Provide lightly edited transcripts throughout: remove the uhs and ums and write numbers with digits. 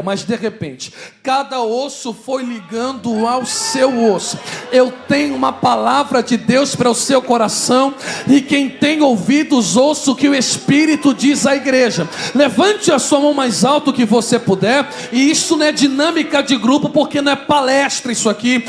Mas de repente, cada osso foi ligando ao seu osso. Eu tenho uma palavra de Deus para o seu coração, e quem tem ouvidos, ouça o que o Espírito diz à igreja. Levante a sua mão mais alto que você puder. E isso não é dinâmica de grupo, porque não é palestra isso aqui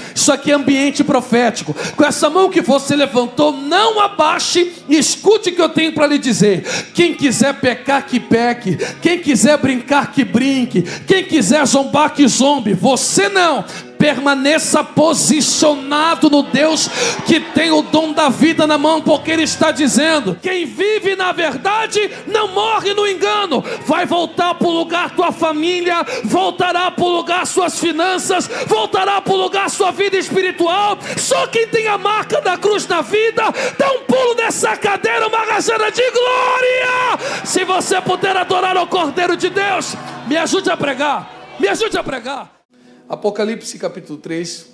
é ambiente profético. Com essa mão que você levantou, não abaixe e escute o que eu tenho para lhe dizer. Quem quiser pecar, que peque. Quem quiser brincar, que brinque. Quem quiser zombar, que zombe. Você não. Permaneça posicionado no Deus que tem o dom da vida na mão, porque Ele está dizendo: quem vive na verdade não morre no engano. Vai voltar para o lugar tua família, voltará para o lugar suas finanças, voltará para o lugar sua vida espiritual. Só quem tem a marca da cruz na vida, dá um pulo nessa cadeira, uma rajada de glória. Se você puder adorar ao Cordeiro de Deus, me ajude a pregar, me ajude a pregar. Apocalipse capítulo 3,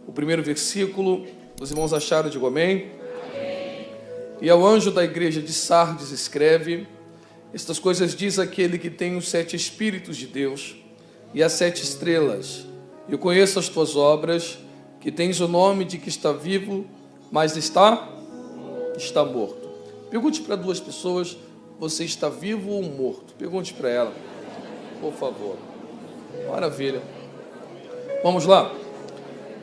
o primeiro versículo. Os irmãos acharam? Digo amém. Amém. E ao anjo da igreja de Sardes escreve: estas coisas diz aquele que tem os 7 Espíritos de Deus e as 7 estrelas. Eu conheço as tuas obras, que tens o nome de que está vivo, mas está morto. Pergunte para 2 pessoas: você está vivo ou morto? Pergunte para ela, por favor. Maravilha. Vamos lá.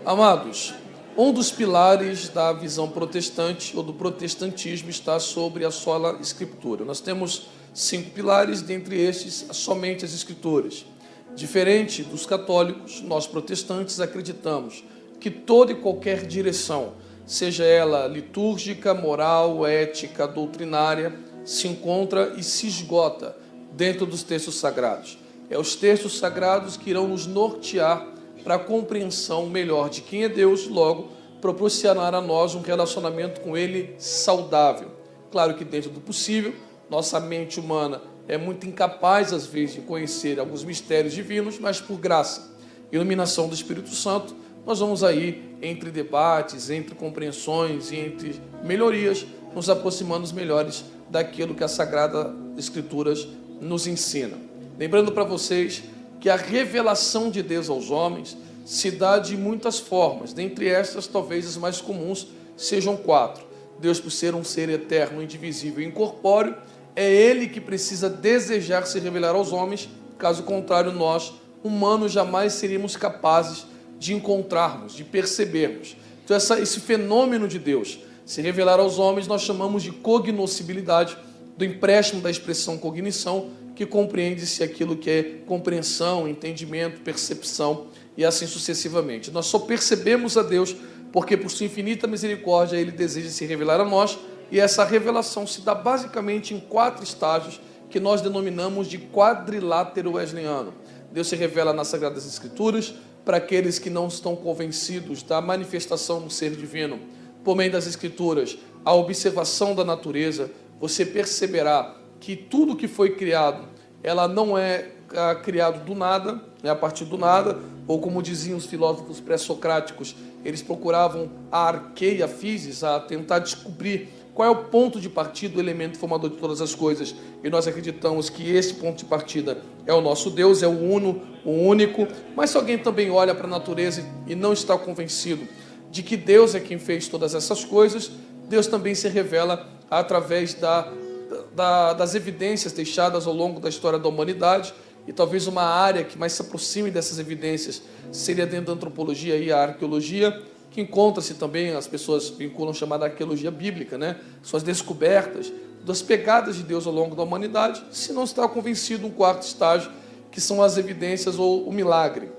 Amados, um dos pilares da visão protestante ou do protestantismo está sobre a sola escritura. Nós temos 5 pilares, dentre estes somente as escrituras. Diferente dos católicos, nós protestantes acreditamos que toda e qualquer direção, seja ela litúrgica, moral, ética, doutrinária, se encontra e se esgota dentro dos textos sagrados. É os textos sagrados que irão nos nortear para a compreensão melhor de quem é Deus, logo proporcionar a nós um relacionamento com Ele saudável. Claro que dentro do possível, nossa mente humana é muito incapaz às vezes de conhecer alguns mistérios divinos, mas por graça, iluminação do Espírito Santo, nós vamos aí entre debates, entre compreensões e entre melhorias, nos aproximando melhores daquilo que a Sagrada Escrituras nos ensina. Lembrando para vocês que a revelação de Deus aos homens se dá de muitas formas. Dentre estas, talvez as mais comuns sejam 4. Deus, por ser um ser eterno, indivisível e incorpóreo, é Ele que precisa desejar se revelar aos homens. Caso contrário, nós, humanos, jamais seríamos capazes de encontrarmos, de percebermos. Então, esse fenômeno de Deus se revelar aos homens, nós chamamos de cognoscibilidade, do empréstimo da expressão cognição, que compreende-se aquilo que é compreensão, entendimento, percepção e assim sucessivamente. Nós só percebemos a Deus porque, por sua infinita misericórdia, Ele deseja se revelar a nós, e essa revelação se dá basicamente em 4 estágios que nós denominamos de quadrilátero wesleyano. Deus se revela nas Sagradas Escrituras para aqueles que não estão convencidos da manifestação do ser divino. Por meio das Escrituras, a observação da natureza, você perceberá que tudo que foi criado, ela não é criado do nada, a partir do nada, ou como diziam os filósofos pré-socráticos, eles procuravam a arqueia physis, a tentar descobrir qual é o ponto de partida, o elemento formador de todas as coisas, e nós acreditamos que esse ponto de partida é o nosso Deus, é o único. Mas se alguém também olha para a natureza e não está convencido de que Deus é quem fez todas essas coisas, Deus também se revela através das evidências deixadas ao longo da história da humanidade, e talvez uma área que mais se aproxime dessas evidências seria dentro da antropologia e a arqueologia, que encontra-se também, as pessoas vinculam chamada arqueologia bíblica, né? Suas descobertas das pegadas de Deus ao longo da humanidade, se não está convencido, um 4º estágio, que são as evidências ou o milagre.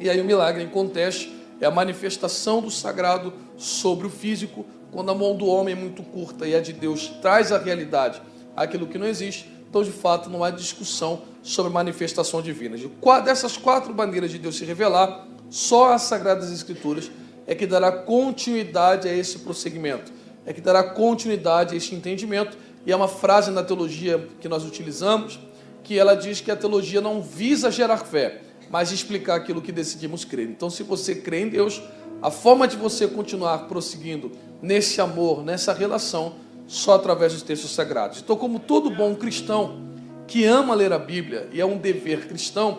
E aí o milagre, em contexto, é a manifestação do sagrado sobre o físico, quando a mão do homem é muito curta e a de Deus traz a realidade aquilo que não existe. Então, de fato, não há discussão sobre manifestação divina. Dessas 4 maneiras de Deus se revelar, só as Sagradas Escrituras é que dará continuidade a esse prosseguimento, é que dará continuidade a esse entendimento. E é uma frase na teologia que nós utilizamos, que ela diz que a teologia não visa gerar fé, mas explicar aquilo que decidimos crer. Então, se você crê em Deus, a forma de você continuar prosseguindo nesse amor, nessa relação, só através dos textos sagrados. Então, como todo bom cristão que ama ler a Bíblia, e é um dever cristão,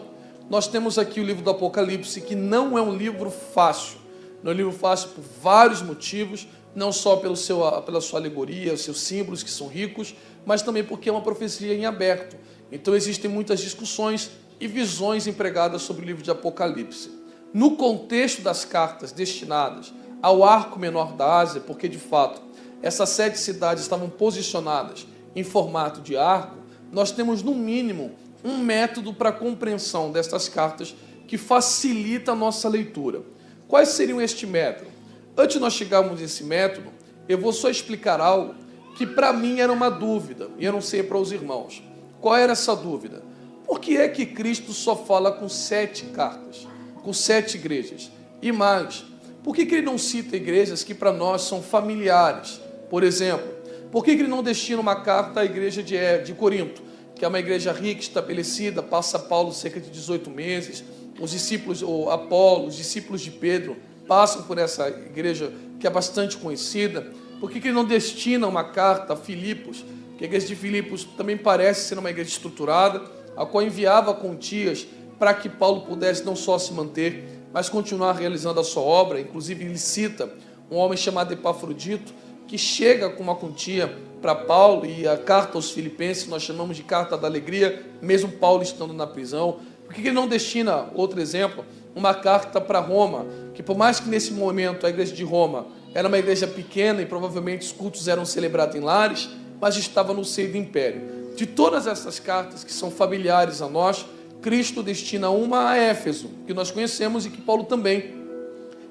nós temos aqui o livro do Apocalipse, que não é um livro fácil. Não é um livro fácil por vários motivos, não só pela sua alegoria, os seus símbolos que são ricos, mas também porque é uma profecia em aberto. Então existem muitas discussões e visões empregadas sobre o livro de Apocalipse. No contexto das cartas destinadas ao arco menor da Ásia, porque de fato essas 7 cidades estavam posicionadas em formato de arco, nós temos no mínimo um método para a compreensão destas cartas que facilita a nossa leitura. Quais seriam este método? Antes de nós chegarmos nesse método, eu vou só explicar algo que para mim era uma dúvida, e eu não sei para os irmãos. Qual era essa dúvida? Por que é que Cristo só fala com 7 cartas, com 7 igrejas? E mais, por que ele não cita igrejas que para nós são familiares? Por exemplo, por que ele não destina uma carta à igreja de Corinto, que é uma igreja rica, estabelecida, passa Paulo cerca de 18 meses, os discípulos, ou Apolo, os discípulos de Pedro, passam por essa igreja que é bastante conhecida? Por que ele não destina uma carta a Filipos, que a igreja de Filipos também parece ser uma igreja estruturada, a qual enviava quantias para que Paulo pudesse não só se manter, mas continuar realizando a sua obra? Inclusive ele cita um homem chamado Epafrodito, que chega com uma quantia para Paulo, e a carta aos Filipenses nós chamamos de carta da alegria, mesmo Paulo estando na prisão. Por que ele não destina, outro exemplo, uma carta para Roma, que por mais que nesse momento a igreja de Roma era uma igreja pequena e provavelmente os cultos eram celebrados em lares, mas estava no seio do império? De todas essas cartas que são familiares a nós, Cristo destina uma a Éfeso, que nós conhecemos e que Paulo também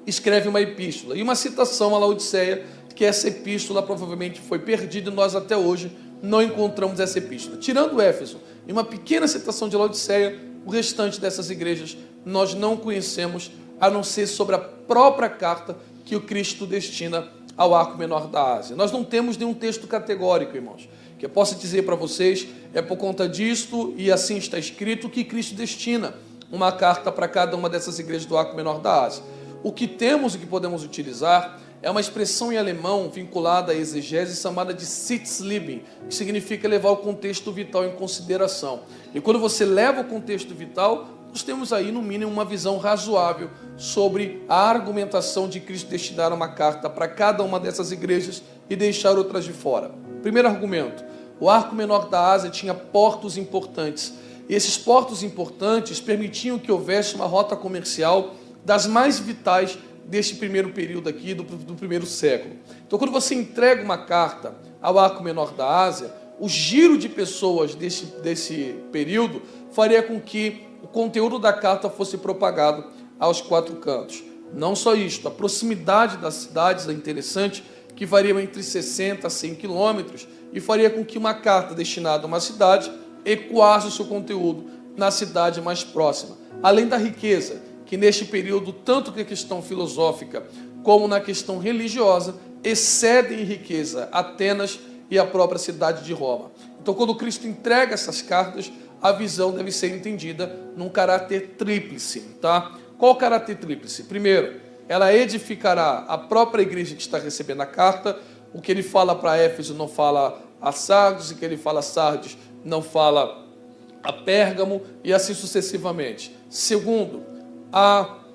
escreve uma epístola, e uma citação a Laodiceia, que essa epístola provavelmente foi perdida e nós até hoje não encontramos essa epístola. Tirando Éfeso e uma pequena citação de Laodiceia, o restante dessas igrejas nós não conhecemos, a não ser sobre a própria carta que o Cristo destina ao arco menor da Ásia. Nós não temos nenhum texto categórico, irmãos, que eu possa dizer para vocês, é por conta disto e assim está escrito, que Cristo destina uma carta para cada uma dessas igrejas do arco menor da Ásia. O que temos e que podemos utilizar é uma expressão em alemão vinculada à exegese chamada de Sitzleben, que significa levar o contexto vital em consideração. E quando você leva o contexto vital, nós temos aí no mínimo uma visão razoável sobre a argumentação de Cristo destinar uma carta para cada uma dessas igrejas e deixar outras de fora. Primeiro argumento: o arco menor da Ásia tinha portos importantes. E esses portos importantes permitiam que houvesse uma rota comercial das mais vitais deste primeiro período aqui, do primeiro século. Então, quando você entrega uma carta ao arco menor da Ásia, o giro de pessoas desse período faria com que o conteúdo da carta fosse propagado aos 4 cantos. Não só isto, a proximidade das cidades é interessante, que varia entre 60 a 100 quilômetros, e faria com que uma carta destinada a uma cidade ecoasse o seu conteúdo na cidade mais próxima. Além da riqueza, que neste período, tanto na questão filosófica como na questão religiosa, excedem em riqueza Atenas e a própria cidade de Roma. Então, quando Cristo entrega essas cartas, a visão deve ser entendida num caráter tríplice, tá? Qual o caráter tríplice? Primeiro, ela edificará a própria igreja que está recebendo a carta. O que ele fala para Éfeso não fala a Sardes, o que ele fala a Sardes não fala a Pérgamo, e assim sucessivamente. Segundo,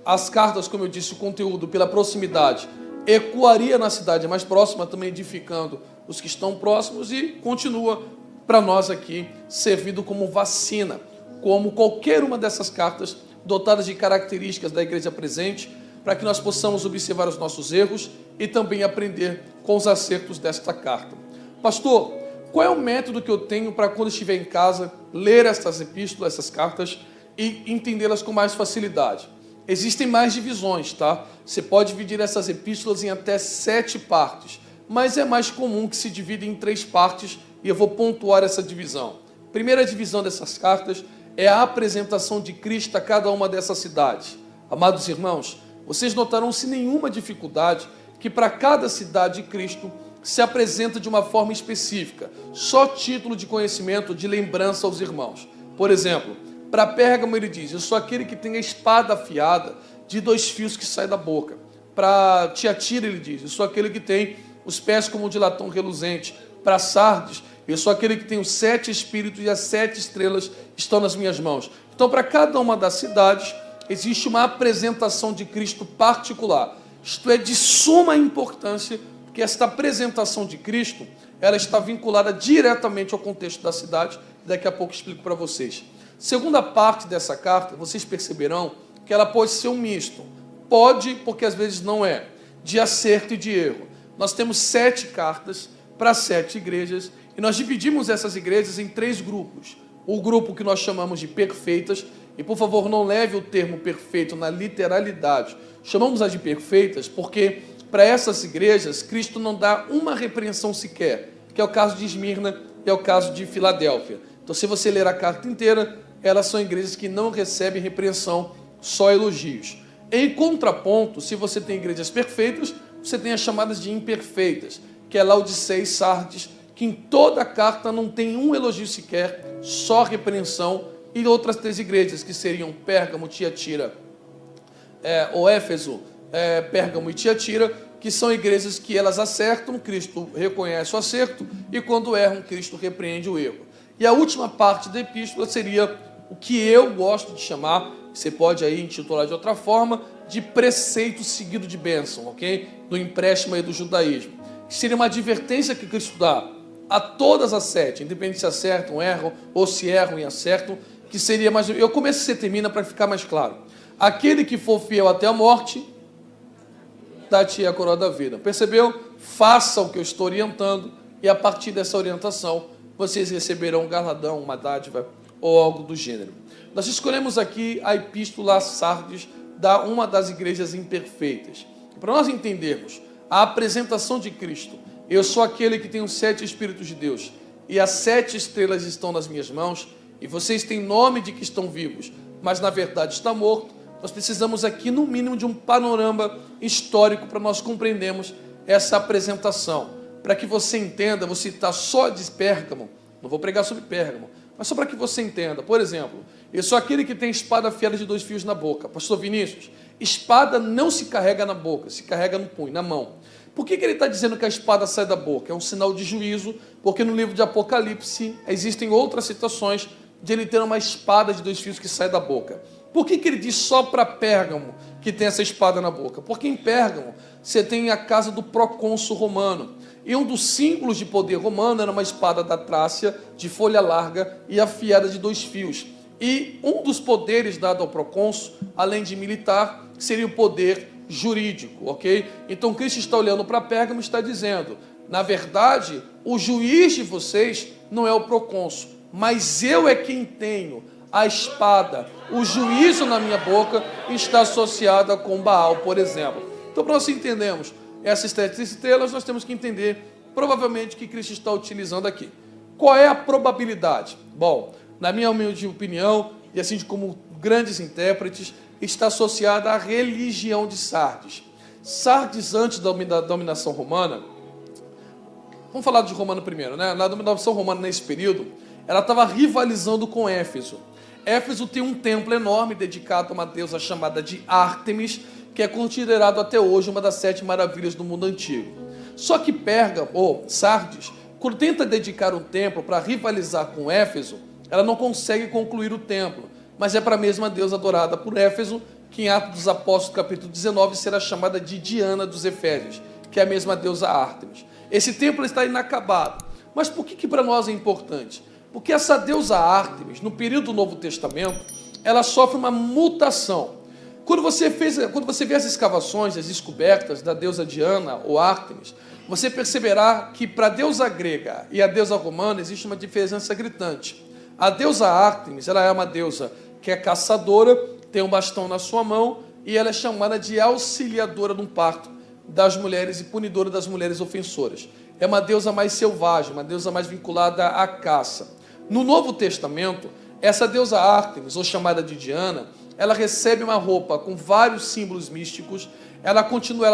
as cartas, como eu disse, o conteúdo pela proximidade ecoaria na cidade mais próxima, também edificando os que estão próximos, e continua para nós aqui servindo como vacina, como qualquer uma dessas cartas dotadas de características da igreja presente, para que nós possamos observar os nossos erros e também aprender com os acertos desta carta. Pastor, qual é o método que eu tenho para, quando estiver em casa, ler estas epístolas, essas cartas, e entendê-las com mais facilidade? Existem mais divisões, tá? Você pode dividir essas epístolas em até 7 partes, mas é mais comum que se divida em 3 partes, e eu vou pontuar essa divisão. Primeira divisão dessas cartas é a apresentação de Cristo a cada uma dessas cidades. Amados irmãos, vocês notarão sem nenhuma dificuldade que para cada cidade Cristo se apresenta de uma forma específica, só título de conhecimento, de lembrança aos irmãos. Por exemplo, para Pérgamo ele diz: eu sou aquele que tem a espada afiada de 2 fios que sai da boca. Para Tiatira ele diz: eu sou aquele que tem os pés como de latão reluzente. Para Sardes, eu sou aquele que tem os 7 espíritos e as 7 estrelas estão nas minhas mãos. Então, para cada uma das cidades, existe uma apresentação de Cristo particular. Isto é de suma importância, porque esta apresentação de Cristo, ela está vinculada diretamente ao contexto da cidade. Daqui a pouco eu explico para vocês. Segunda parte dessa carta, vocês perceberão que ela pode ser um misto. Pode, porque às vezes não é, de acerto e de erro. Nós temos 7 cartas para 7 igrejas, e nós dividimos essas igrejas em 3 grupos. O grupo que nós chamamos de perfeitas, e por favor não leve o termo perfeito na literalidade. Chamamos-as de perfeitas porque para essas igrejas Cristo não dá uma repreensão sequer, que é o caso de Esmirna e é o caso de Filadélfia. Então, se você ler a carta inteira, elas são igrejas que não recebem repreensão, só elogios. Em contraponto, se você tem igrejas perfeitas, você tem as chamadas de imperfeitas, que é Laodiceia e Sardes, que em toda a carta não tem um elogio sequer, só repreensão, e outras 3 igrejas, que seriam Pérgamo, Tiatira, ou Éfeso, Pérgamo e Tiatira, que são igrejas que elas acertam, Cristo reconhece o acerto, e quando erram, Cristo repreende o erro. E a última parte da epístola seria o que eu gosto de chamar, você pode aí intitular de outra forma, de preceito seguido de bênção, ok? Do empréstimo aí do judaísmo. Que seria uma advertência que Cristo dá a todas as 7, independente se acertam, erram, ou se erram e acertam, que seria mais... Eu começo e você termina para ficar mais claro. Aquele que for fiel até a morte, dá-te a coroa da vida. Percebeu? Faça o que eu estou orientando, e a partir dessa orientação, vocês receberão um galardão, uma dádiva, ou algo do gênero. Nós escolhemos aqui a epístola a Sardes, da uma das igrejas imperfeitas. Para nós entendermos a apresentação de Cristo, eu sou aquele que tem os 7 Espíritos de Deus, e as 7 estrelas estão nas minhas mãos, e vocês têm nome de que estão vivos, mas na verdade está morto. Nós precisamos aqui, no mínimo, de um panorama histórico para nós compreendermos essa apresentação. Para que você entenda, vou citar só de Pérgamo, não vou pregar sobre Pérgamo, mas só para que você entenda. Por exemplo, eu sou aquele que tem espada afiada de 2 fios na boca. Pastor Vinícius, espada não se carrega na boca, se carrega no punho, na mão. Por que ele está dizendo que a espada sai da boca? É um sinal de juízo, porque no livro de Apocalipse existem outras citações de ele ter uma espada de 2 fios que sai da boca. Por que ele diz só para Pérgamo que tem essa espada na boca? Porque em Pérgamo você tem a casa do procônsul romano. E um dos símbolos de poder romano era uma espada da Trácia, de folha larga e afiada de 2 fios. E um dos poderes dado ao procônsul, além de militar, seria o poder jurídico, ok? Então Cristo está olhando para Pérgamo e está dizendo, na verdade, o juiz de vocês não é o procônsul, mas eu é quem tenho a espada, o juízo na minha boca está associada com Baal, por exemplo. Então, para nós entendermos essas 7 estrelas, nós temos que entender, provavelmente, que Cristo está utilizando aqui. Qual é a probabilidade? Bom, na minha humilde opinião, e assim como grandes intérpretes, está associada à religião de Sardes. Sardes, antes da dominação romana, vamos falar de Romano primeiro, né? Na dominação romana, nesse período, ela estava rivalizando com Éfeso. Éfeso tem um templo enorme dedicado a uma deusa chamada de Ártemis, que é considerado até hoje uma das 7 maravilhas do mundo antigo. Só que Pérgamo, ou Sardes, quando tenta dedicar um templo para rivalizar com Éfeso, ela não consegue concluir o templo, mas é para a mesma deusa adorada por Éfeso, que em Atos dos Apóstolos, capítulo 19, será chamada de Diana dos Efésios, que é a mesma deusa Ártemis. Esse templo está inacabado. Mas por que para nós é importante? Porque essa deusa Ártemis, no período do Novo Testamento, ela sofre uma mutação. Quando você vê as escavações, as descobertas da deusa Diana ou Ártemis, você perceberá que para a deusa grega e a deusa romana existe uma diferença gritante. A deusa Ártemis, ela é uma deusa que é caçadora, tem um bastão na sua mão e ela é chamada de auxiliadora no parto das mulheres e punidora das mulheres ofensoras. É uma deusa mais selvagem, uma deusa mais vinculada à caça. No Novo Testamento, essa deusa Ártemis, ou chamada de Diana, ela recebe uma roupa com vários símbolos místicos, ela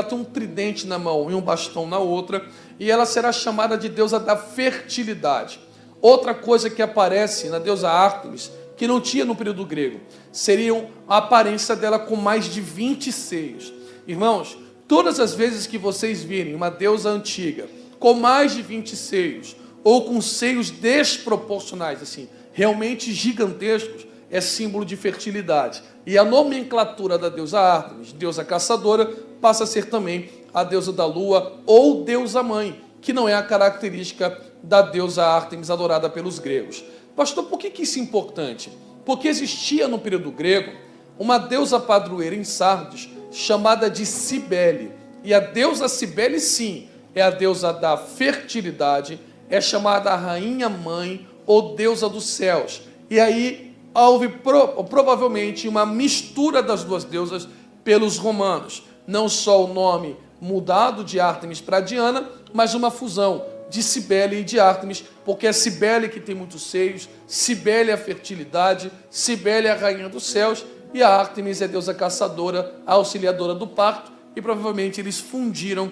tem um tridente na mão e um bastão na outra, e ela será chamada de deusa da fertilidade. Outra coisa que aparece na deusa Ártemis, que não tinha no período grego, seria a aparência dela com mais de 20 seios. Irmãos, todas as vezes que vocês virem uma deusa antiga com mais de 20 seios, ou com seios desproporcionais, assim, realmente gigantescos, é símbolo de fertilidade. E a nomenclatura da deusa Ártemis, deusa caçadora, passa a ser também a deusa da lua ou deusa mãe, que não é a característica da deusa Ártemis adorada pelos gregos. Pastor, por que isso é importante? Porque existia no período grego uma deusa padroeira em Sardes chamada de Cibele. E a deusa Cibele, sim, é a deusa da fertilidade, é chamada a rainha mãe ou deusa dos céus. E aí houve provavelmente uma mistura das duas deusas pelos romanos. Não só o nome mudado de Ártemis para Diana, mas uma fusão de Cibele e de Ártemis, porque é Cibele que tem muitos seios, Cibele é a fertilidade, Cibele é a rainha dos céus, e a Ártemis é a deusa caçadora, a auxiliadora do parto, e provavelmente eles fundiram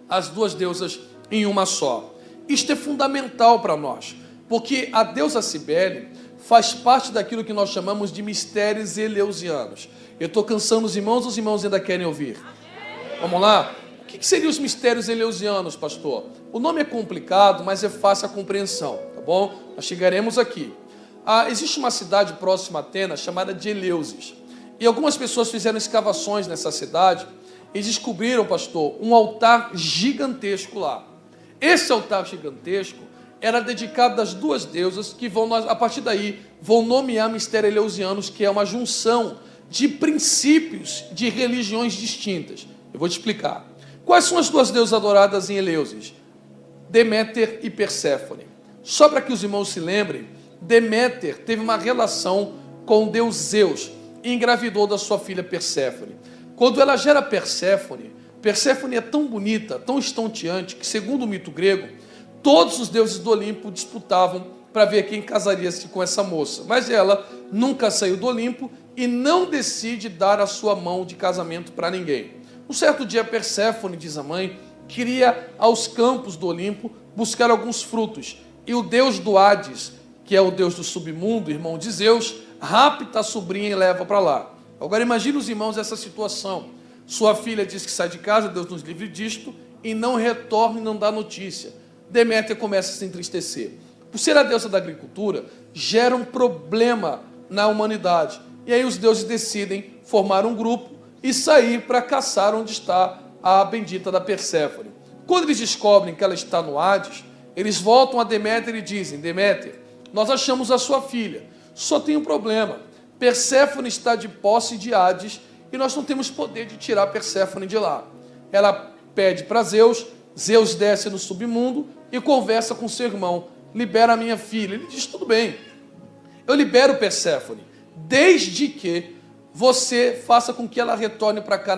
as duas deusas em uma só. Isto é fundamental para nós, porque a deusa Cibele faz parte daquilo que nós chamamos de mistérios eleusianos. Eu estou cansando os irmãos ainda querem ouvir? Vamos lá? O que seriam os mistérios eleusianos, pastor? O nome é complicado, mas é fácil a compreensão, tá bom? Nós chegaremos aqui. Existe uma cidade próxima a Atenas chamada de Eleusis. E algumas pessoas fizeram escavações nessa cidade e descobriram, pastor, um altar gigantesco lá. Esse altar gigantesco era dedicado às duas deusas que vão, a partir daí, vão nomear mistérios eleusianos, que é uma junção de princípios de religiões distintas. Eu vou te explicar. Quais são as duas deusas adoradas em Eleusis? Deméter e Perséfone. Só para que os irmãos se lembrem, Deméter teve uma relação com o deus Zeus e engravidou da sua filha Perséfone. Quando ela gera Perséfone, Perséfone é tão bonita, tão estonteante, que segundo o mito grego, todos os deuses do Olimpo disputavam para ver quem casaria-se com essa moça. Mas ela nunca saiu do Olimpo e não decide dar a sua mão de casamento para ninguém. Um certo dia, Perséfone, diz a mãe, queria aos campos do Olimpo buscar alguns frutos. E o deus do Hades, que é o deus do submundo, irmão de Zeus, rapta a sobrinha e leva para lá. Agora imagine os irmãos essa situação. Sua filha diz que sai de casa, Deus nos livre disto, e não retorna e não dá notícia. Deméter começa a se entristecer. Por ser a deusa da agricultura, gera um problema na humanidade. E aí os deuses decidem formar um grupo e sair para caçar onde está a bendita da Perséfone. Quando eles descobrem que ela está no Hades, eles voltam a Deméter e dizem: Deméter, nós achamos a sua filha, só tem um problema. Perséfone está de posse de Hades e nós não temos poder de tirar Perséfone de lá. Ela pede para Zeus, Zeus desce no submundo e conversa com seu irmão: libera a minha filha. Ele diz: tudo bem, eu libero Perséfone, desde que você faça com que ela retorne para cá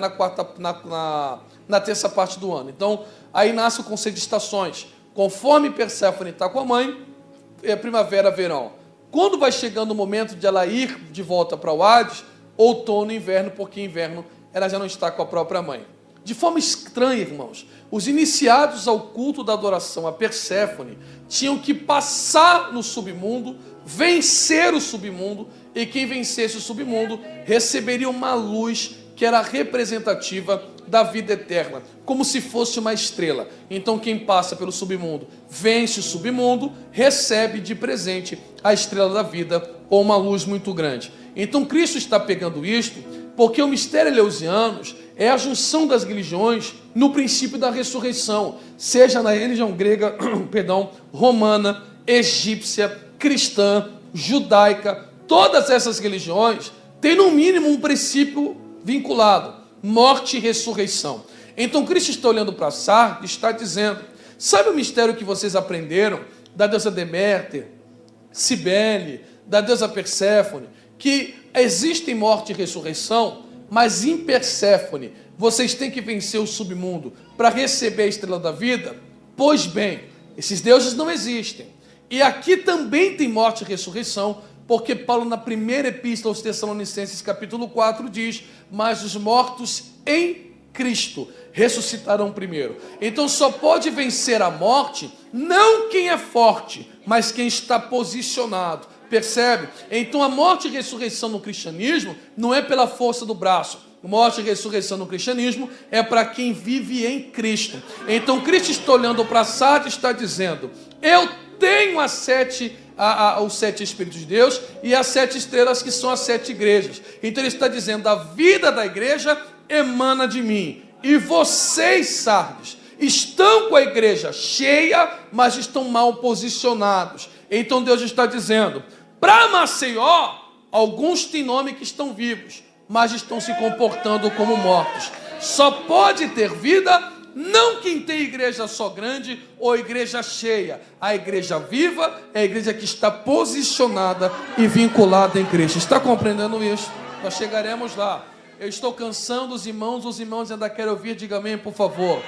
na terça parte do ano. Então, aí nasce o conceito de estações. Conforme Perséfone está com a mãe, é primavera, verão. Quando vai chegando o momento de ela ir de volta para o Hades, outono e inverno, porque inverno ela já não está com a própria mãe. De forma estranha, irmãos, os iniciados ao culto da adoração a Perséfone tinham que passar no submundo, vencer o submundo, e quem vencesse o submundo receberia uma luz que era representativa da vida eterna, como se fosse uma estrela. Então quem passa pelo submundo, vence o submundo, recebe de presente a estrela da vida, ou uma luz muito grande. Então Cristo está pegando isto, porque o mistério eleusianos é a junção das religiões no princípio da ressurreição, seja na religião grega, romana, egípcia, cristã, judaica. Todas essas religiões têm no mínimo um princípio vinculado: morte e ressurreição. Então Cristo está olhando para Sardes e está dizendo: sabe o mistério que vocês aprenderam da deusa Deméter, Cibele, da deusa Perséfone, que existem morte e ressurreição, mas em Perséfone vocês têm que vencer o submundo para receber a estrela da vida? Pois bem, esses deuses não existem. E aqui também tem morte e ressurreição, porque Paulo, na primeira epístola aos Tessalonicenses, capítulo 4, diz: mas os mortos em Cristo ressuscitarão primeiro. Então só pode vencer a morte não quem é forte, mas quem está posicionado. Percebe? Então a morte e ressurreição no cristianismo não é pela força do braço. Morte e ressurreição no cristianismo é para quem vive em Cristo. Então Cristo está olhando para Sardes e está dizendo: eu tenho as 7 os 7 Espíritos de Deus e as 7 estrelas, que são as 7 igrejas. Então ele está dizendo, a vida da igreja emana de mim. E vocês, Sardes, estão com a igreja cheia, mas estão mal posicionados. Então Deus está dizendo, para Maceió, alguns têm nome que estão vivos, mas estão se comportando como mortos. Só pode ter vida não quem tem igreja só grande ou igreja cheia. A igreja viva é a igreja que está posicionada e vinculada em Cristo. Está compreendendo isso? Nós chegaremos lá. Eu estou cansando os irmãos ainda querem ouvir, diga amém, por favor.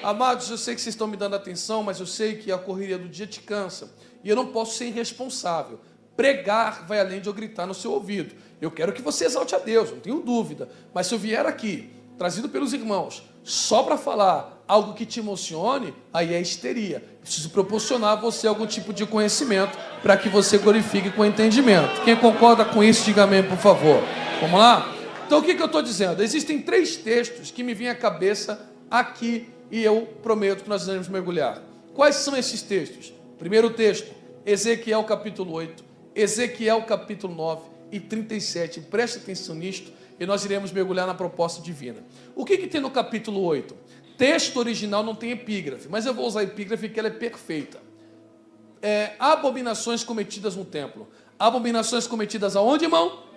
Amados, eu sei que vocês estão me dando atenção, mas eu sei que a correria do dia te cansa. E eu não posso ser irresponsável. Pregar vai além de eu gritar no seu ouvido. Eu quero que você exalte a Deus, não tenho dúvida. Mas se eu vier aqui, trazido pelos irmãos, só para falar algo que te emocione, aí é histeria. Preciso proporcionar a você algum tipo de conhecimento para que você glorifique com entendimento. Quem concorda com isso, diga amém, por favor. Vamos lá? Então o que eu estou dizendo? Existem 3 textos que me vêm à cabeça aqui e eu prometo que nós iremos mergulhar. Quais são esses textos? Primeiro texto, Ezequiel capítulo 8, Ezequiel capítulo 9 e 37. Preste atenção nisto e nós iremos mergulhar na proposta divina. O que tem no capítulo 8? Texto original não tem epígrafe, mas eu vou usar a epígrafe que ela é perfeita. Abominações cometidas no templo. Abominações cometidas aonde, irmão?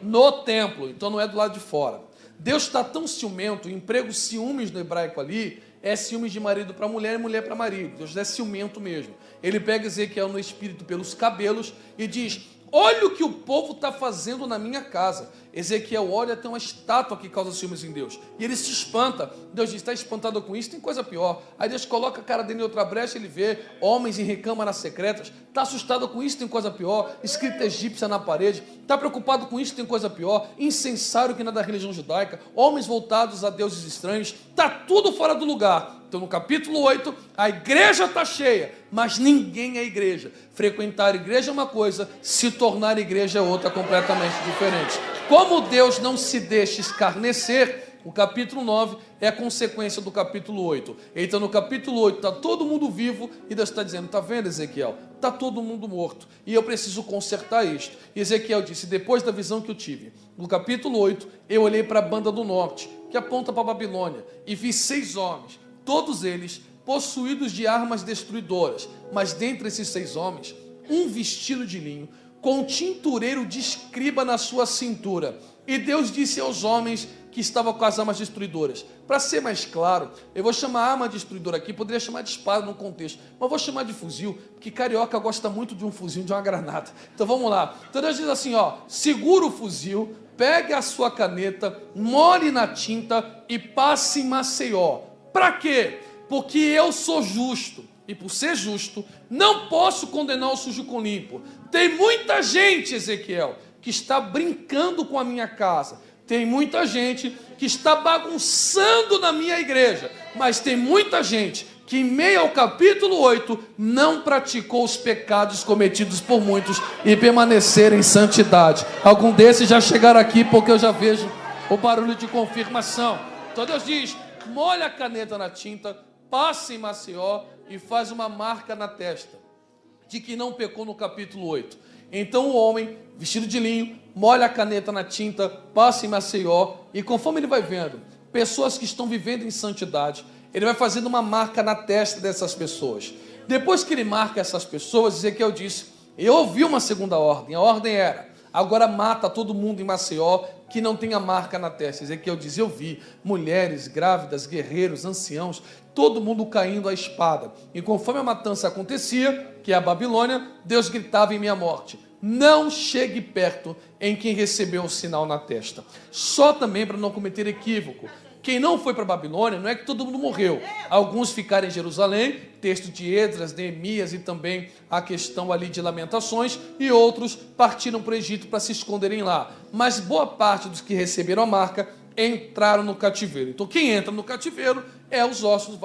No templo. Então não é do lado de fora. Deus está tão ciumento, o emprego ciúmes no hebraico ali é ciúmes de marido para mulher e mulher para marido. Deus é ciumento mesmo. Ele pega Ezequiel no espírito pelos cabelos e diz, olha o que o povo está fazendo na minha casa. Ezequiel olha, tem uma estátua que causa ciúmes em Deus. E ele se espanta. Deus diz, está espantado com isso? Tem coisa pior. Aí Deus coloca a cara dele em outra brecha, ele vê homens em recâmaras secretas. Está assustado com isso? Tem coisa pior. Escrita egípcia na parede. Está preocupado com isso? Tem coisa pior. Incensário que não é da religião judaica. Homens voltados a deuses estranhos. Está tudo fora do lugar. Então no capítulo 8, a igreja está cheia, mas ninguém é igreja. Frequentar a igreja é uma coisa, se tornar igreja é outra completamente diferente. Como Deus não se deixa escarnecer, o capítulo 9 é a consequência do capítulo 8. Então no capítulo 8 está todo mundo vivo e Deus está dizendo, está vendo, Ezequiel? Está todo mundo morto e eu preciso consertar isto. E Ezequiel disse, depois da visão que eu tive, no capítulo 8, eu olhei para a banda do norte, que aponta para a Babilônia, e vi 6 homens, todos eles possuídos de armas destruidoras, mas dentre esses 6 homens, um vestido de linho, com um tintureiro de escriba na sua cintura. E Deus disse aos homens que estavam com as armas destruidoras. Para ser mais claro, eu vou chamar arma destruidora aqui, poderia chamar de espada no contexto, mas vou chamar de fuzil, porque carioca gosta muito de um fuzil, de uma granada. Então vamos lá. Então Deus diz assim, segura o fuzil, pegue a sua caneta, molhe na tinta e passe em Maceió. Para quê? Porque eu sou justo. E por ser justo, não posso condenar o sujo com limpo. Tem muita gente, Ezequiel, que está brincando com a minha casa. Tem muita gente que está bagunçando na minha igreja. Mas tem muita gente que, em meio ao capítulo 8, não praticou os pecados cometidos por muitos e permaneceram em santidade. Algum desses já chegaram aqui porque eu já vejo o barulho de confirmação. Então Deus diz, molha a caneta na tinta, passa em Maceió e faz uma marca na testa de que não pecou no capítulo 8. Então o homem, vestido de linho, molha a caneta na tinta, passa em Maceió e conforme ele vai vendo pessoas que estão vivendo em santidade, ele vai fazendo uma marca na testa dessas pessoas. Depois que ele marca essas pessoas, Ezequiel disse, eu ouvi uma segunda ordem, a ordem era, agora mata todo mundo em Maceió que não tenha marca na testa. Ezequiel diz, eu vi mulheres, grávidas, guerreiros, anciãos, todo mundo caindo à espada. E conforme a matança acontecia, que é a Babilônia, Deus gritava em minha morte, não chegue perto em quem recebeu o sinal na testa. Só também para não cometer equívoco. Quem não foi para a Babilônia, não é que todo mundo morreu. Alguns ficaram em Jerusalém, texto de Esdras, Neemias e também a questão ali de Lamentações, e outros partiram para o Egito para se esconderem lá. Mas boa parte dos que receberam a marca entraram no cativeiro. Então quem entra no cativeiro é os ossos,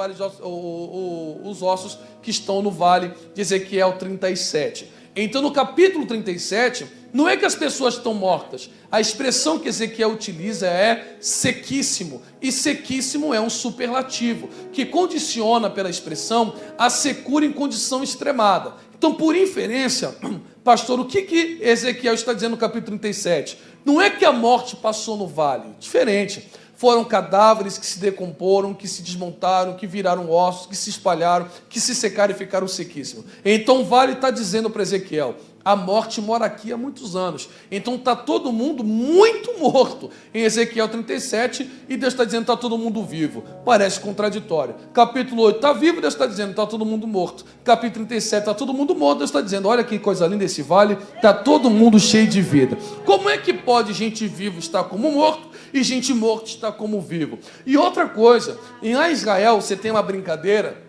os ossos que estão no vale de Ezequiel 37. Então no capítulo 37, não é que as pessoas estão mortas. A expressão que Ezequiel utiliza é sequíssimo. E sequíssimo é um superlativo, que condiciona pela expressão a secura em condição extremada. Então, por inferência, pastor, o que Ezequiel está dizendo no capítulo 37? Não é que a morte passou no vale, diferente. Foram cadáveres que se decomporam, que se desmontaram, que viraram ossos, que se espalharam, que se secaram e ficaram sequíssimos. Então o vale está dizendo para Ezequiel, a morte mora aqui há muitos anos. Então está todo mundo muito morto. Em Ezequiel 37, e Deus está dizendo está todo mundo vivo. Parece contraditório. Capítulo 8 está vivo, Deus está dizendo está todo mundo morto. Capítulo 37 está todo mundo morto, Deus está dizendo olha que coisa linda esse vale, está todo mundo cheio de vida. Como é que pode gente viva estar como morto e gente morta está como vivo? E outra coisa, em Israel você tem uma brincadeira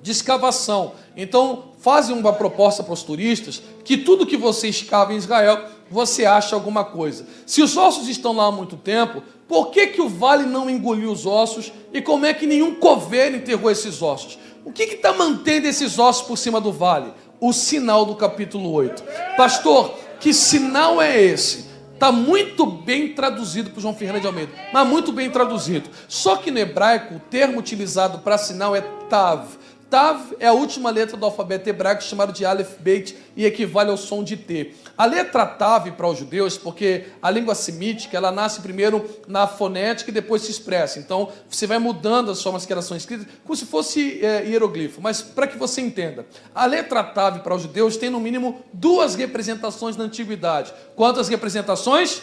de escavação. Então, fazem uma proposta para os turistas que tudo que você escava em Israel, você acha alguma coisa. Se os ossos estão lá há muito tempo, por que o vale não engoliu os ossos e como é que nenhum coveiro enterrou esses ossos? O que está mantendo esses ossos por cima do vale? O sinal do capítulo 8. Pastor, que sinal é esse? Está muito bem traduzido por João Fernando de Almeida, mas muito bem traduzido. Só que no hebraico, o termo utilizado para sinal é tav. Tav é a última letra do alfabeto hebraico, chamado de Aleph Beit, e equivale ao som de T. A letra Tav para os judeus, porque a língua semítica, ela nasce primeiro na fonética e depois se expressa. Então, você vai mudando as formas que elas são escritas, como se fosse hieroglifo. Mas, para que você entenda, a letra Tav para os judeus tem, no mínimo, 2 representações na antiguidade. Quantas representações?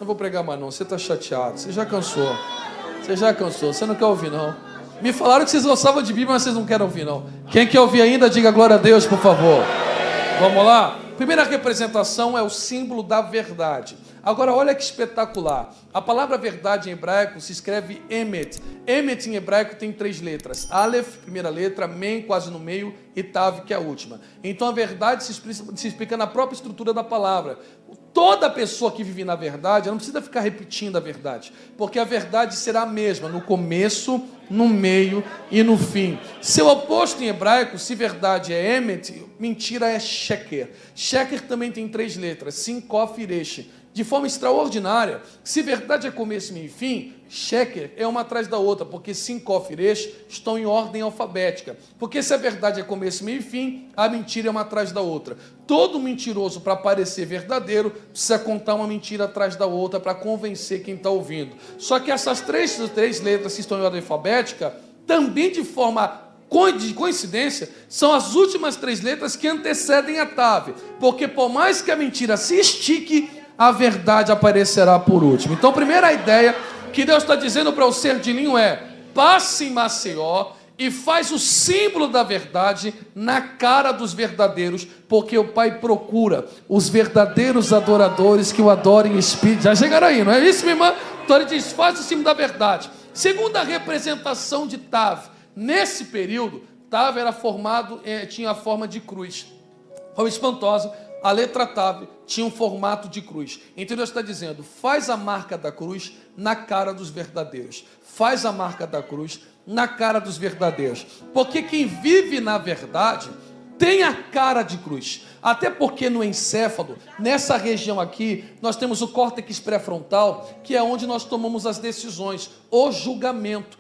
Não vou pregar mais não, você está chateado, você já cansou. Você não quer ouvir não. Me falaram que vocês gostavam de Bíblia, mas vocês não querem ouvir, não. Quem quer ouvir ainda, diga glória a Deus, por favor. Vamos lá? Primeira representação é o símbolo da verdade. Agora, olha que espetacular. A palavra verdade em hebraico se escreve emet. Emet em hebraico tem 3 letras. Aleph, primeira letra, Mem, quase no meio, e Tav, que é a última. Então, a verdade se explica na própria estrutura da palavra. Toda pessoa que vive na verdade, ela não precisa ficar repetindo a verdade, porque a verdade será a mesma no começo, no meio e no fim. Seu oposto em hebraico, se verdade é emet, mentira é sheker. Sheker também tem 3 letras, sin, kof e resh. De forma extraordinária, se verdade é começo, meio e fim, sheker é uma atrás da outra, porque sin, kof e resh estão em ordem alfabética. Porque se a verdade é começo, meio e fim, a mentira é uma atrás da outra. Todo mentiroso, para parecer verdadeiro, precisa contar uma mentira atrás da outra para convencer quem está ouvindo. Só que essas três letras que estão em ordem alfabética, também de forma de coincidência, são as últimas 3 letras que antecedem a Tav. Porque por mais que a mentira se estique, a verdade aparecerá por último. Então, a primeira ideia que Deus está dizendo para o Serdilinho é: passe em Maceió e faz o símbolo da verdade na cara dos verdadeiros, porque o Pai procura os verdadeiros adoradores que o adorem em espírito. Já chegaram aí, não é isso, minha irmã? Então ele diz: faz o símbolo da verdade. Segunda representação de Tav. Nesse período, Tav era formado, tinha a forma de cruz. Foi espantosa. A letra Tav tinha um formato de cruz. Então Deus está dizendo: faz a marca da cruz na cara dos verdadeiros. Faz a marca da cruz na cara dos verdadeiros. Porque quem vive na verdade tem a cara de cruz. Até porque no encéfalo, nessa região aqui, nós temos o córtex pré-frontal, que é onde nós tomamos as decisões, o julgamento,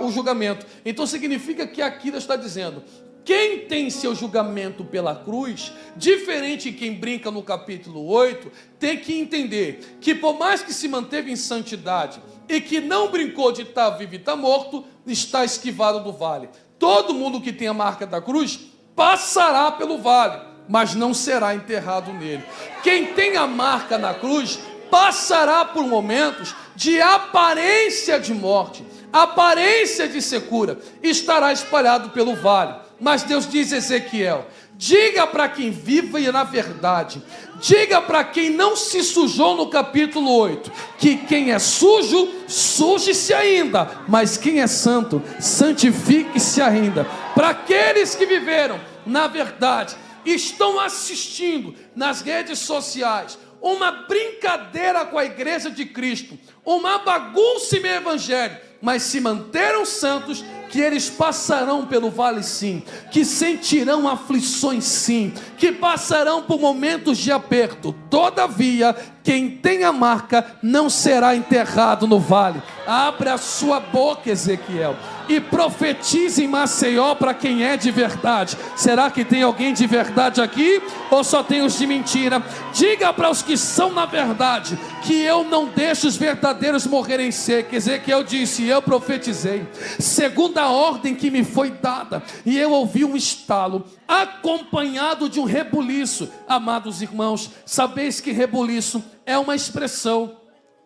o julgamento. Então significa que aqui Deus está dizendo: quem tem seu julgamento pela cruz, diferente de quem brinca no capítulo 8, tem que entender que por mais que se manteve em santidade e que não brincou de estar vivo e estar morto, está esquivado do vale. Todo mundo que tem a marca da cruz passará pelo vale, mas não será enterrado nele. Quem tem a marca na cruz passará por momentos de aparência de morte, aparência de secura, estará espalhado pelo vale. Mas Deus diz a Ezequiel: diga para quem vive na verdade, diga para quem não se sujou no capítulo 8, que quem é sujo, suje-se ainda, mas quem é santo, santifique-se ainda. Para aqueles que viveram na verdade, estão assistindo nas redes sociais uma brincadeira com a igreja de Cristo, uma bagunça em meio evangelho, mas se manteram santos, que eles passarão pelo vale sim, que sentirão aflições sim, que passarão por momentos de aperto, todavia quem tem a marca não será enterrado no vale. Abre a sua boca, Ezequiel, e profetize em Maceió para quem é de verdade. Será que tem alguém de verdade aqui? Ou só tem os de mentira? Diga para os que são na verdade, que eu não deixo os verdadeiros morrerem secos. Ezequiel disse, eu profetizei, segundo a ordem que me foi dada, e eu ouvi um estalo, acompanhado de um rebuliço. Amados irmãos, sabeis que rebuliço é uma expressão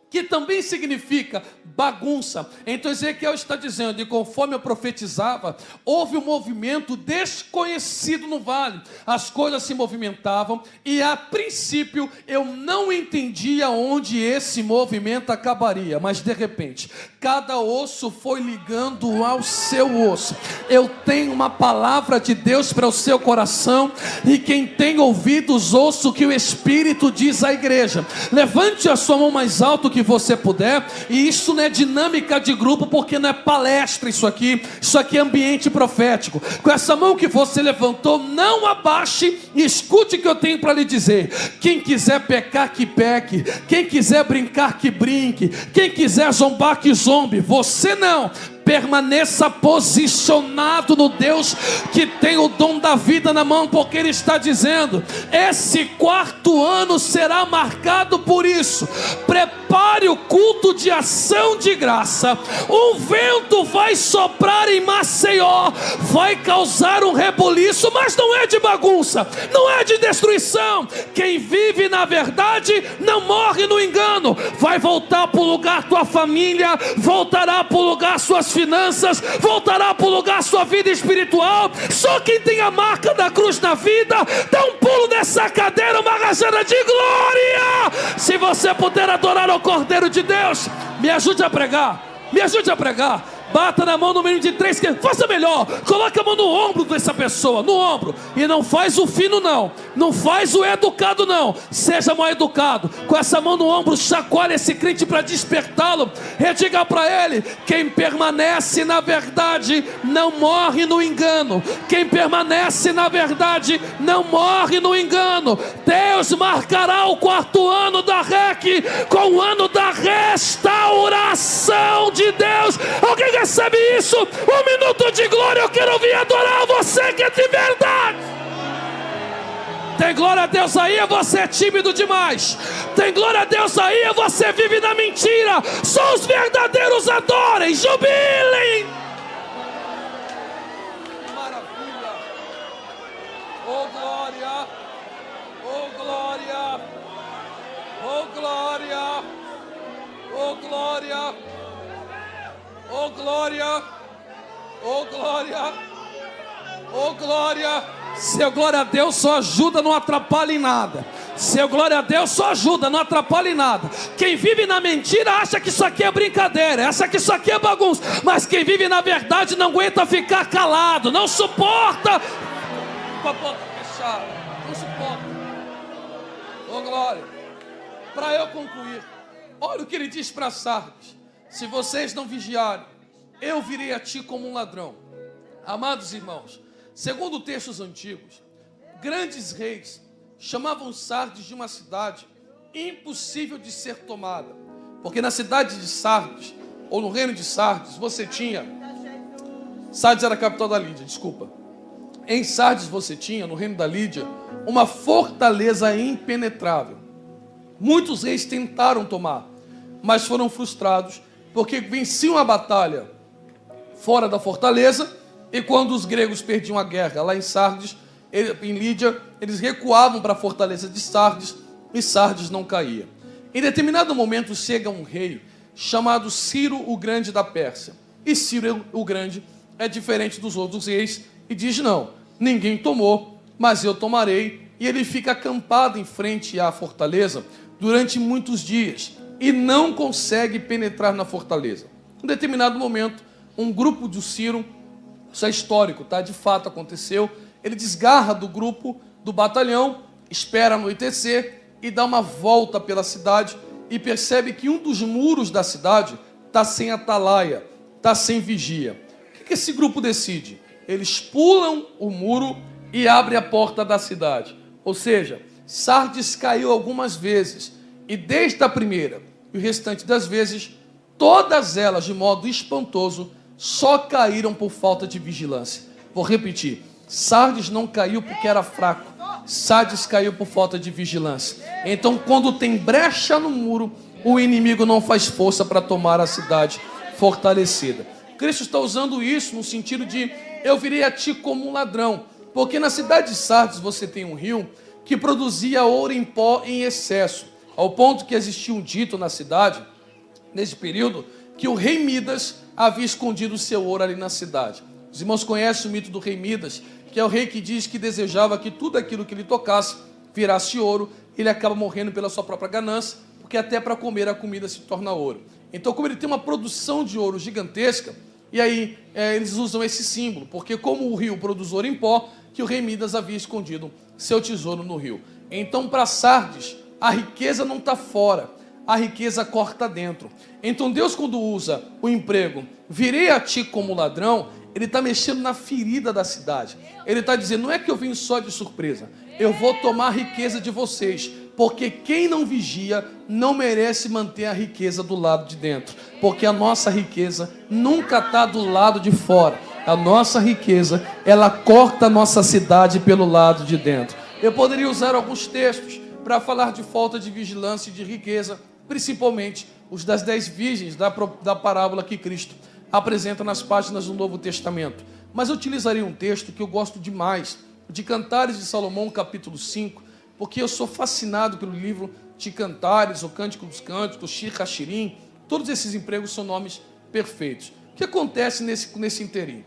que também significa bagunça. Então Ezequiel está dizendo, e conforme eu profetizava, houve um movimento desconhecido no vale. As coisas se movimentavam e a princípio eu não entendia onde esse movimento acabaria, mas de repente cada osso foi ligando ao seu osso. Eu tenho uma palavra de Deus para o seu coração, e quem tem ouvidos ouça o que o Espírito diz à igreja. Levante a sua mão mais alto que você puder, e isso não é dinâmica de grupo, porque não é palestra isso aqui é ambiente profético. Com essa mão que você levantou, não abaixe e escute o que eu tenho para lhe dizer. Quem quiser pecar, que peque. Quem quiser brincar, que brinque. Quem quiser zombar, que zombe. Você não. Permaneça posicionado no Deus que tem o dom da vida na mão, porque Ele está dizendo, esse quarto ano será marcado por isso. Prepare o culto de ação de graça. Um vento vai soprar em Maceió, vai causar um rebuliço, mas não é de bagunça, não é de destruição. Quem vive na verdade não morre no engano. Vai voltar para o lugar tua família, voltará para o lugar suas finanças, voltará para o lugar sua vida espiritual. Só quem tem a marca da cruz na vida, dá um pulo nessa cadeira, uma rajada de glória. Se você puder adorar ao Cordeiro de Deus, me ajude a pregar, me ajude a pregar. Bata na mão no mínimo de 3, faça melhor, coloque a mão no ombro dessa pessoa, no ombro, e não faz o fino não faz o educado não, seja mal educado. Com essa mão no ombro, chacoalha esse crente para despertá-lo, e diga para ele, quem permanece na verdade não morre no engano. Quem permanece na verdade não morre no engano. Deus marcará o quarto ano da REC com o ano da restauração de Deus. Alguém recebe isso? Um minuto de glória. Eu quero ouvir adorar você que é de verdade. Tem glória a Deus aí, ou você é tímido demais? Tem glória a Deus aí, ou você vive na mentira? Só os verdadeiros adorem, jubilem. Maravilha. Oh glória, oh glória, oh glória, oh glória, oh glória, oh glória, oh glória. Seu glória a Deus só ajuda, não atrapalha em nada. Seu glória a Deus só ajuda, não atrapalha em nada. Quem vive na mentira acha que isso aqui é brincadeira, acha que isso aqui é bagunça. Mas quem vive na verdade não aguenta ficar calado, não suporta com a boca fechada, não suporta. Oh glória. Para eu concluir, olha o que ele diz para Sardes: se vocês não vigiarem, eu virei a ti como um ladrão. Amados irmãos, segundo textos antigos, grandes reis chamavam Sardes de uma cidade impossível de ser tomada, porque na cidade de Sardes, ou no reino de Sardes, você tinha... Sardes era a capital da Lídia, desculpa. Em Sardes você tinha, no reino da Lídia, uma fortaleza impenetrável. Muitos reis tentaram tomar, mas foram frustrados, porque venciam a batalha fora da fortaleza, e quando os gregos perdiam a guerra lá em Sardes, em Lídia, eles recuavam para a fortaleza de Sardes, e Sardes não caía. Em determinado momento chega um rei chamado Ciro o Grande da Pérsia. E Ciro o Grande é diferente dos outros reis e diz: não, ninguém tomou, mas eu tomarei. E ele fica acampado em frente à fortaleza durante muitos dias e não consegue penetrar na fortaleza. Em determinado momento, um grupo de Ciro, isso é histórico, tá? De fato aconteceu, ele desgarra do grupo, do batalhão, espera anoitecer e dá uma volta pela cidade e percebe que um dos muros da cidade está sem atalaia, está sem vigia. O que esse grupo decide? Eles pulam o muro e abrem a porta da cidade. Ou seja, Sardes caiu algumas vezes E desde a primeira e o restante das vezes, todas elas, de modo espantoso, só caíram por falta de vigilância. Vou repetir. Sardes não caiu porque era fraco. Sardes caiu por falta de vigilância. Então, quando tem brecha no muro, o inimigo não faz força para tomar a cidade fortalecida. Cristo está usando isso no sentido de: eu virei a ti como um ladrão. Porque na cidade de Sardes você tem um rio que produzia ouro em pó em excesso, ao ponto que existia um dito na cidade, nesse período, que o rei Midas havia escondido o seu ouro ali na cidade. Os irmãos conhecem o mito do rei Midas, que é o rei que diz que desejava que tudo aquilo que ele tocasse virasse ouro. Ele acaba morrendo pela sua própria ganância, porque até para comer a comida se torna ouro. Então, como ele tem uma produção de ouro gigantesca, e aí eles usam esse símbolo, porque como o rio produz ouro em pó, que o rei Midas havia escondido seu tesouro no rio. Então, para Sardes, a riqueza não está fora, a riqueza corta dentro. Então Deus, quando usa o emprego, virei a ti como ladrão, ele está mexendo na ferida da cidade. Ele está dizendo: não é que eu vim só de surpresa, eu vou tomar a riqueza de vocês, porque quem não vigia não merece manter a riqueza do lado de dentro, porque a nossa riqueza nunca está do lado de fora. A nossa riqueza, ela corta a nossa cidade pelo lado de dentro. Eu poderia usar alguns textos para falar de falta de vigilância e de riqueza, principalmente os das 10 virgens da parábola que Cristo apresenta nas páginas do Novo Testamento. Mas eu utilizaria um texto que eu gosto demais, de Cantares de Salomão, capítulo 5, porque eu sou fascinado pelo livro de Cantares, o Cântico dos Cânticos, Shir HaShirim. Todos esses empregos são nomes perfeitos. O que acontece nesse inteirinho?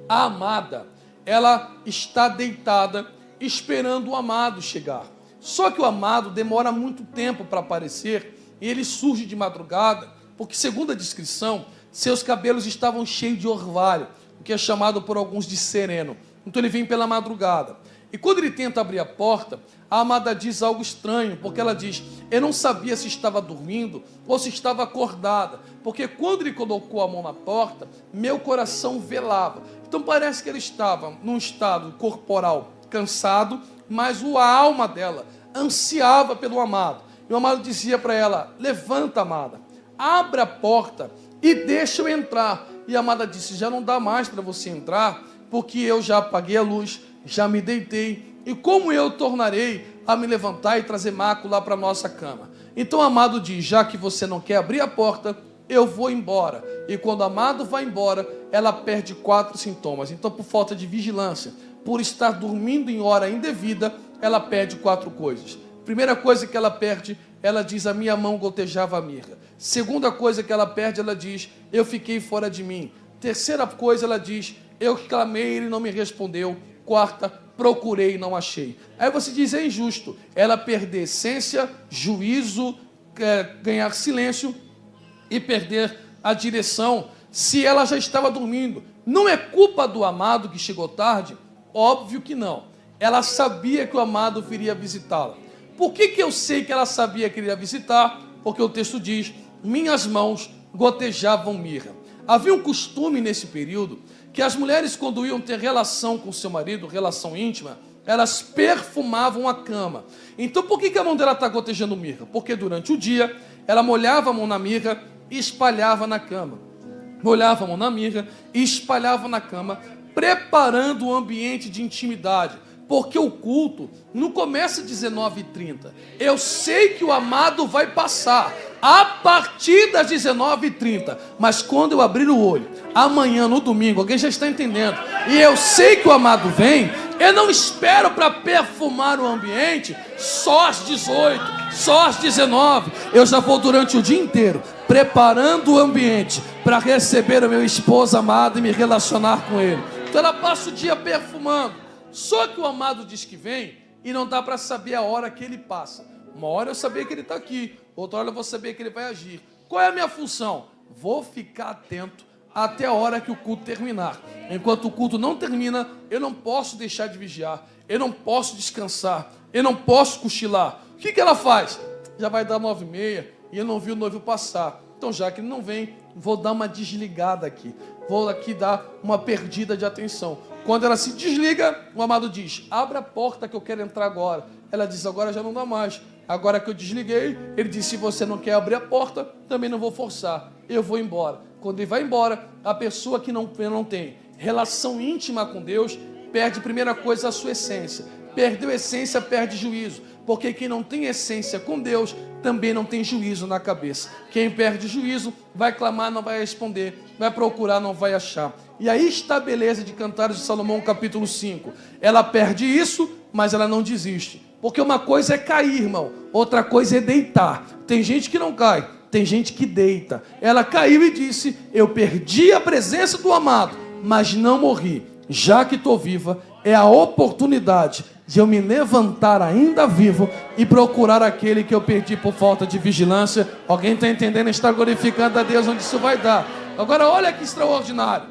A amada, ela está deitada esperando o amado chegar. Só que o amado demora muito tempo para aparecer e ele surge de madrugada, porque, segundo a descrição, seus cabelos estavam cheios de orvalho, o que é chamado por alguns de sereno. Então ele vem pela madrugada. E quando ele tenta abrir a porta, a amada diz algo estranho, porque ela diz: eu não sabia se estava dormindo ou se estava acordada, porque quando ele colocou a mão na porta, meu coração velava. Então parece que ele estava num estado corporal cansado, mas a alma dela ansiava pelo amado. E o amado dizia para ela: levanta, amada, abre a porta e deixa eu entrar. E a amada disse: já não dá mais para você entrar, porque eu já apaguei a luz, já me deitei, e como eu tornarei a me levantar e trazer Maco lá para a nossa cama? Então o amado diz: já que você não quer abrir a porta, eu vou embora. E quando o amado vai embora, ela perde 4 sintomas. Então, por falta de vigilância, por estar dormindo em hora indevida, ela perde 4 coisas. Primeira coisa que ela perde, ela diz: a minha mão gotejava a mirra. Segunda coisa que ela perde, ela diz: eu fiquei fora de mim. Terceira coisa, ela diz: eu clamei, ele não me respondeu. Quarta, procurei e não achei. Aí você diz: é injusto ela perder essência, juízo, ganhar silêncio e perder a direção, se ela já estava dormindo. Não é culpa do amado que chegou tarde? Óbvio que não. Ela sabia que o amado viria visitá-la. Por que eu sei que ela sabia que ele ia visitar? Porque o texto diz: minhas mãos gotejavam mirra. Havia um costume nesse período que as mulheres, quando iam ter relação com seu marido, relação íntima, elas perfumavam a cama. Então por que a mão dela está gotejando mirra? Porque durante o dia ela molhava a mão na mirra e espalhava na cama. Molhava a mão na mirra e espalhava na cama, preparando o ambiente de intimidade. Porque o culto não começa às 19h30. Eu sei que o amado vai passar a partir das 19h30. Mas quando eu abrir o olho, amanhã, no domingo, alguém já está entendendo, e eu sei que o amado vem, eu não espero para perfumar o ambiente só às 18, só às 19. Eu já vou durante o dia inteiro preparando o ambiente para receber o meu esposo amado e me relacionar com ele. Então ela passa o dia perfumando. Só que o amado diz que vem e não dá para saber a hora que ele passa. Uma hora eu sabia que ele está aqui, outra hora eu vou saber que ele vai agir. Qual é a minha função? Vou ficar atento até a hora que o culto terminar. Enquanto o culto não termina, eu não posso deixar de vigiar, eu não posso descansar, eu não posso cochilar. O que ela faz? Já vai dar 9h30 e eu não vi o noivo passar. Então, já que ele não vem, vou dar uma desligada aqui. Vou aqui dar uma perdida de atenção. Quando ela se desliga, o amado diz: abre a porta que eu quero entrar agora. Ela diz: agora já não dá mais. Agora que eu desliguei, ele disse: se você não quer abrir a porta, também não vou forçar, eu vou embora. Quando ele vai embora, a pessoa que não tem relação íntima com Deus, perde, primeira coisa, a sua essência. Perdeu a essência, perde juízo. Porque quem não tem essência com Deus, também não tem juízo na cabeça. Quem perde juízo, vai clamar, não vai responder. Vai procurar, não vai achar. E aí está a beleza de Cantares de Salomão, capítulo 5. Ela perde isso, mas ela não desiste. Porque uma coisa é cair, irmão. Outra coisa é deitar. Tem gente que não cai, tem gente que deita. Ela caiu e disse: eu perdi a presença do amado, mas não morri. Já que estou viva, é a oportunidade de eu me levantar ainda vivo e procurar aquele que eu perdi por falta de vigilância. Alguém está entendendo? Está glorificando a Deus onde isso vai dar. Agora olha que extraordinário.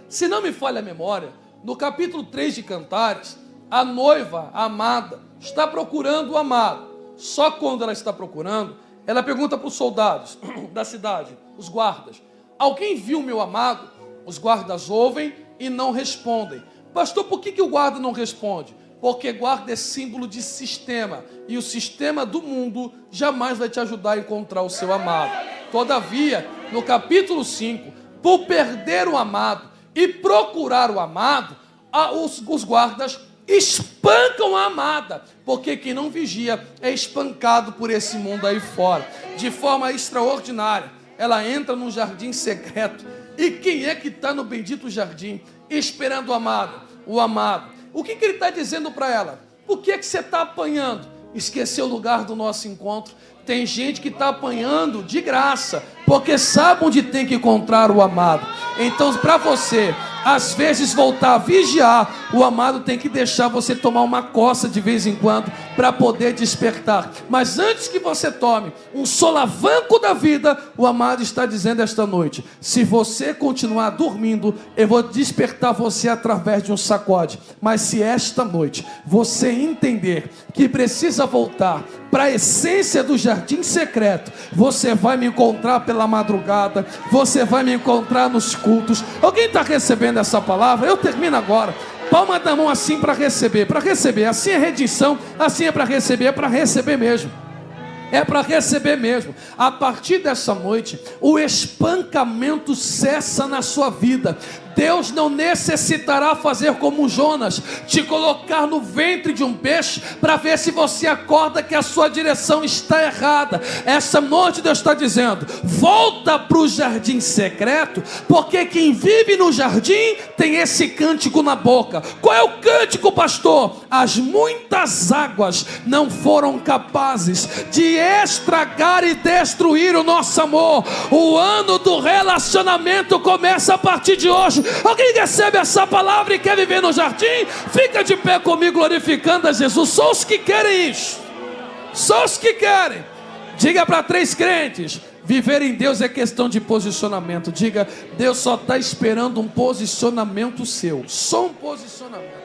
Se não me falha a memória, no capítulo 3 de Cantares, a noiva, a amada, está procurando o amado. Só quando ela está procurando, ela pergunta para os soldados da cidade, os guardas: alguém viu meu amado? Os guardas ouvem e não respondem. Pastor, por que o guarda não responde? Porque guarda é símbolo de sistema, e o sistema do mundo jamais vai te ajudar a encontrar o seu amado. Todavia, no capítulo 5, por perder o amado e procurar o amado, os guardas espancam a amada, porque quem não vigia é espancado por esse mundo aí fora. De forma extraordinária, ela entra num jardim secreto. E quem é que está no bendito jardim esperando o amado? O amado. O que ele está dizendo para ela? Por que você está apanhando? Esqueceu o lugar do nosso encontro. Tem gente que está apanhando de graça, porque sabe onde tem que encontrar o amado. Então, para você, às vezes, voltar a vigiar, o amado tem que deixar você tomar uma coça de vez em quando, para poder despertar. Mas antes que você tome um solavanco da vida, o amado está dizendo esta noite: se você continuar dormindo, eu vou despertar você através de um sacode. Mas se esta noite você entender que precisa voltar para a essência do jardim secreto, você vai me encontrar pela madrugada, você vai me encontrar nos cultos. Alguém está recebendo essa palavra? Eu termino agora. Palma da mão assim para receber, assim é redenção, assim é para receber mesmo. É para receber mesmo. A partir dessa noite, o espancamento cessa na sua vida. Deus não necessitará fazer como Jonas, te colocar no ventre de um peixe para ver se você acorda que a sua direção está errada. Essa noite Deus está dizendo: volta para o jardim secreto, porque quem vive no jardim tem esse cântico na boca. Qual é o cântico, pastor? As muitas águas não foram capazes de estragar e destruir o nosso amor. O ano do relacionamento começa a partir de hoje. Alguém recebe essa palavra e quer viver no jardim? Fica de pé comigo glorificando a Jesus. Só os que querem isso, só os que querem. Diga para 3 crentes: viver em Deus é questão de posicionamento. Diga: Deus só está esperando um posicionamento seu. Só um posicionamento.